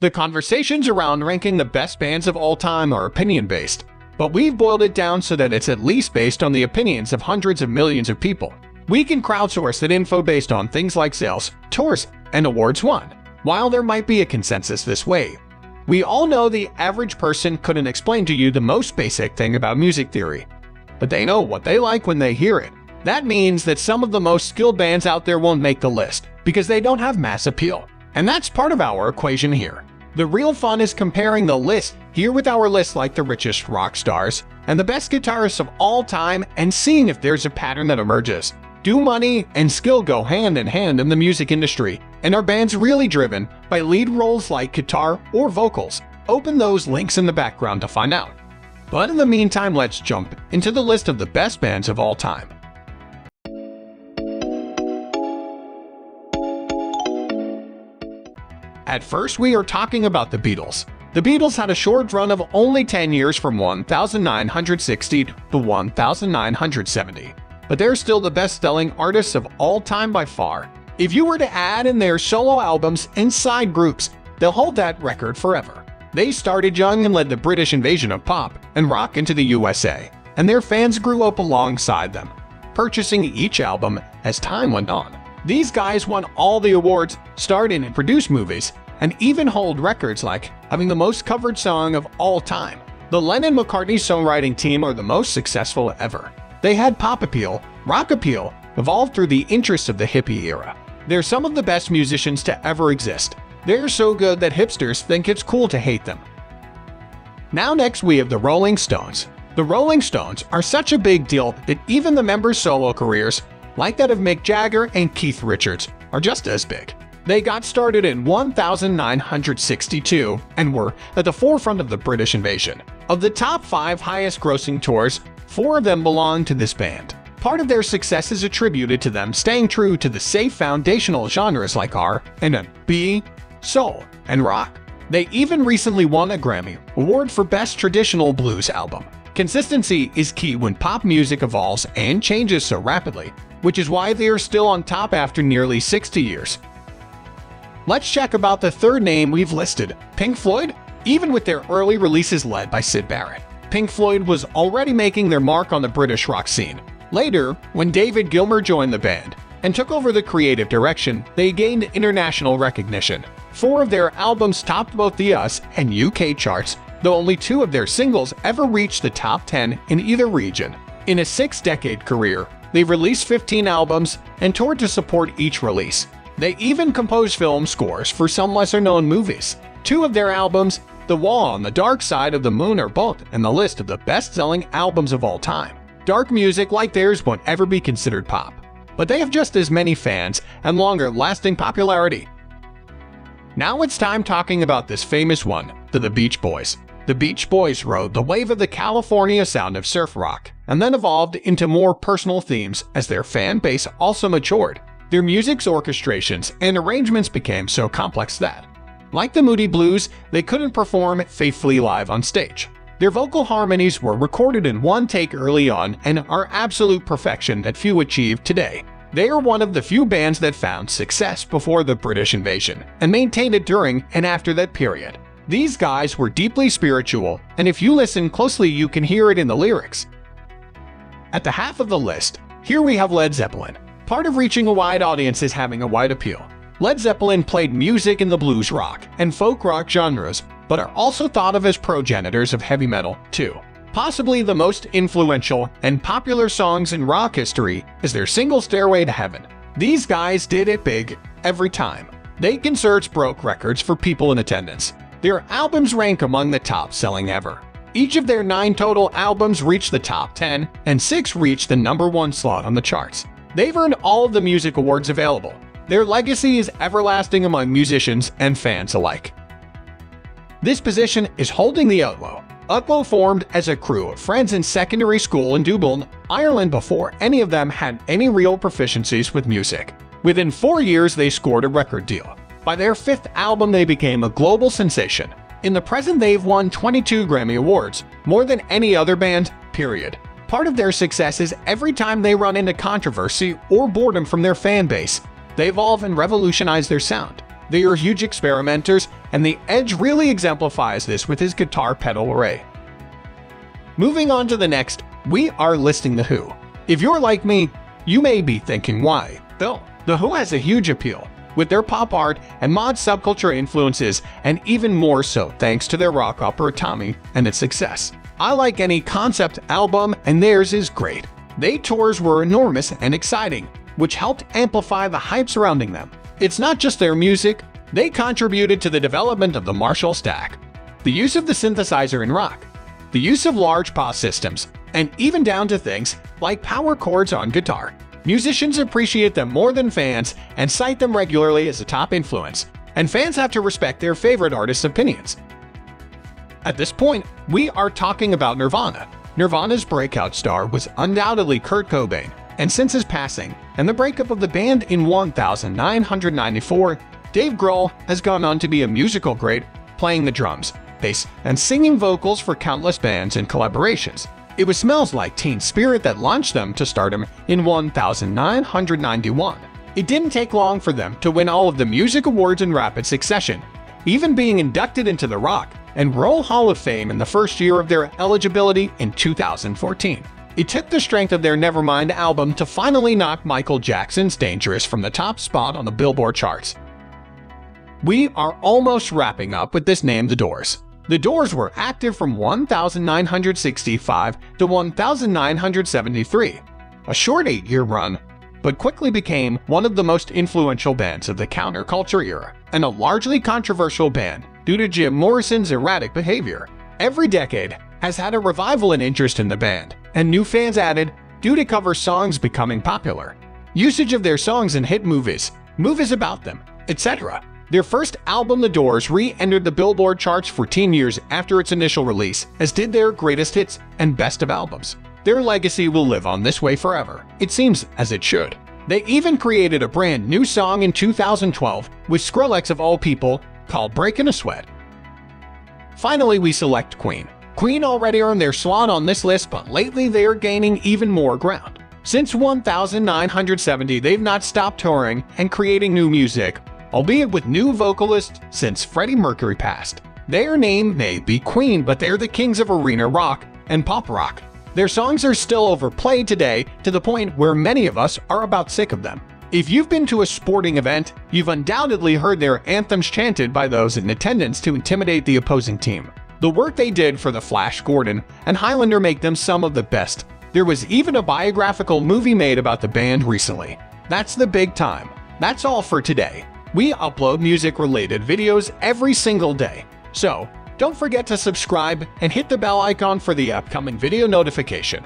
The conversations around ranking the best bands of all time are opinion-based, but we've boiled it down so that it's at least based on the opinions of hundreds of millions of people. We can crowdsource that info based on things like sales, tours, and awards won. While there might be a consensus this way, we all know the average person couldn't explain to you the most basic thing about music theory, but they know what they like when they hear it. That means that some of the most skilled bands out there won't make the list because they don't have mass appeal. And that's part of our equation here. The real fun is comparing the list here with our list like the richest rock stars and the best guitarists of all time and seeing if there's a pattern that emerges. Do money and skill go hand in hand in the music industry? And are bands really driven by lead roles like guitar or vocals? Open those links in the background to find out. But in the meantime, let's jump into the list of the best bands of all time. At first, we are talking about the Beatles. The Beatles had a short run of only 10 years from 1960 to 1970, but they're still the best-selling artists of all time by far. If you were to add in their solo albums and side groups, they'll hold that record forever. They started young and led the British invasion of pop and rock into the USA, and their fans grew up alongside them, purchasing each album as time went on. These guys won all the awards, starred in and produced movies, and even hold records like having the most covered song of all time. The Lennon-McCartney songwriting team are the most successful ever. They had pop appeal, rock appeal, evolved through the interests of the hippie era. They're some of the best musicians to ever exist. They're so good that hipsters think it's cool to hate them. Now next we have the Rolling Stones. The Rolling Stones are such a big deal that even the members' solo careers, like that of Mick Jagger and Keith Richards, are just as big. They got started in 1962 and were at the forefront of the British invasion. Of the top 5 highest-grossing tours, 4 of them belong to this band. Part of their success is attributed to them staying true to the safe foundational genres like R&B, soul, and rock. They even recently won a Grammy Award for Best Traditional Blues Album. Consistency is key when pop music evolves and changes so rapidly, which is why they are still on top after nearly 60 years. Let's check about the third name we've listed, Pink Floyd. Even with their early releases led by Syd Barrett, Pink Floyd was already making their mark on the British rock scene. Later, when David Gilmour joined the band and took over the creative direction, they gained international recognition. 4 of their albums topped both the US and UK charts, though only 2 of their singles ever reached the top 10 in either region. In a 6-decade career, they released 15 albums and toured to support each release. They even composed film scores for some lesser-known movies. 2 of their albums, The Wall and The Dark Side of the Moon, are both in the list of the best-selling albums of all time. Dark music like theirs won't ever be considered pop, but they have just as many fans and longer-lasting popularity. Now it's time talking about this famous one, the Beach Boys. The Beach Boys rode the wave of the California sound of surf rock, and then evolved into more personal themes as their fan base also matured. Their music's orchestrations and arrangements became so complex that, like the Moody Blues, they couldn't perform faithfully live on stage. Their vocal harmonies were recorded in one take early on and are absolute perfection that few achieve today. They are one of the few bands that found success before the British invasion and maintained it during and after that period. These guys were deeply spiritual, and if you listen closely you can hear it in the lyrics. At the half of the list, here we have Led Zeppelin. Part of reaching a wide audience is having a wide appeal. Led Zeppelin played music in the blues rock and folk rock genres, but are also thought of as progenitors of heavy metal, too. Possibly the most influential and popular songs in rock history is their single Stairway to Heaven. These guys did it big every time. Their concerts broke records for people in attendance. Their albums rank among the top-selling ever. Each of their 9 total albums reached the top 10, and 6 reached the #1 slot on the charts. They've earned all of the music awards available. Their legacy is everlasting among musicians and fans alike. This position is holding the Outlaw. Outlaw formed as a crew of friends in secondary school in Dublin, Ireland before any of them had any real proficiencies with music. Within 4 years they scored a record deal. By their 5th album they became a global sensation. In the present they've won 22 Grammy Awards, more than any other band, period. Part of their success is every time they run into controversy or boredom from their fan base, they evolve and revolutionize their sound. They are huge experimenters and the Edge really exemplifies this with his guitar pedal array. Moving on to the next, we are listing The Who. If you're like me, you may be thinking why. Though, The Who has a huge appeal, with their pop art and mod subculture influences, and even more so thanks to their rock opera Tommy and its success. I like any concept album, and theirs is great. Their tours were enormous and exciting, which helped amplify the hype surrounding them. It's not just their music, they contributed to the development of the Marshall stack, the use of the synthesizer in rock, the use of large pause systems, and even down to things like power chords on guitar. Musicians appreciate them more than fans and cite them regularly as a top influence, and fans have to respect their favorite artists' opinions. At this point, we are talking about Nirvana. Nirvana's breakout star was undoubtedly Kurt Cobain, and since his passing and the breakup of the band in 1994, Dave Grohl has gone on to be a musical great, playing the drums, bass, and singing vocals for countless bands and collaborations. It was Smells Like Teen Spirit that launched them to stardom in 1991. It didn't take long for them to win all of the music awards in rapid succession, even being inducted into the Rock and Roll Hall of Fame in the first year of their eligibility in 2014. It took the strength of their Nevermind album to finally knock Michael Jackson's Dangerous from the top spot on the Billboard charts. We are almost wrapping up with this name, The Doors. The Doors were active from 1965 to 1973, a short 8-year run, but quickly became one of the most influential bands of the counterculture era, and a largely controversial band due to Jim Morrison's erratic behavior. Every decade has had a revival in interest in the band, and new fans added due to cover songs becoming popular, usage of their songs in hit movies, movies about them, etc. Their first album, The Doors, re-entered the Billboard charts 14 years after its initial release, as did their greatest hits and best of albums. Their legacy will live on this way forever. It seems as it should. They even created a brand new song in 2012 with Skrillex of all people called Breakin' a Sweat. Finally, we select Queen. Queen already earned their slot on this list, but lately they are gaining even more ground. Since 1970, they've not stopped touring and creating new music, albeit with new vocalists since Freddie Mercury passed. Their name may be Queen, but they're the kings of arena rock and pop rock. Their songs are still overplayed today to the point where many of us are about sick of them. If you've been to a sporting event, you've undoubtedly heard their anthems chanted by those in attendance to intimidate the opposing team. The work they did for the Flash Gordon and Highlander make them some of the best. There was even a biographical movie made about the band recently. That's the big time. That's all for today. We upload music-related videos every single day, so don't forget to subscribe and hit the bell icon for the upcoming video notification.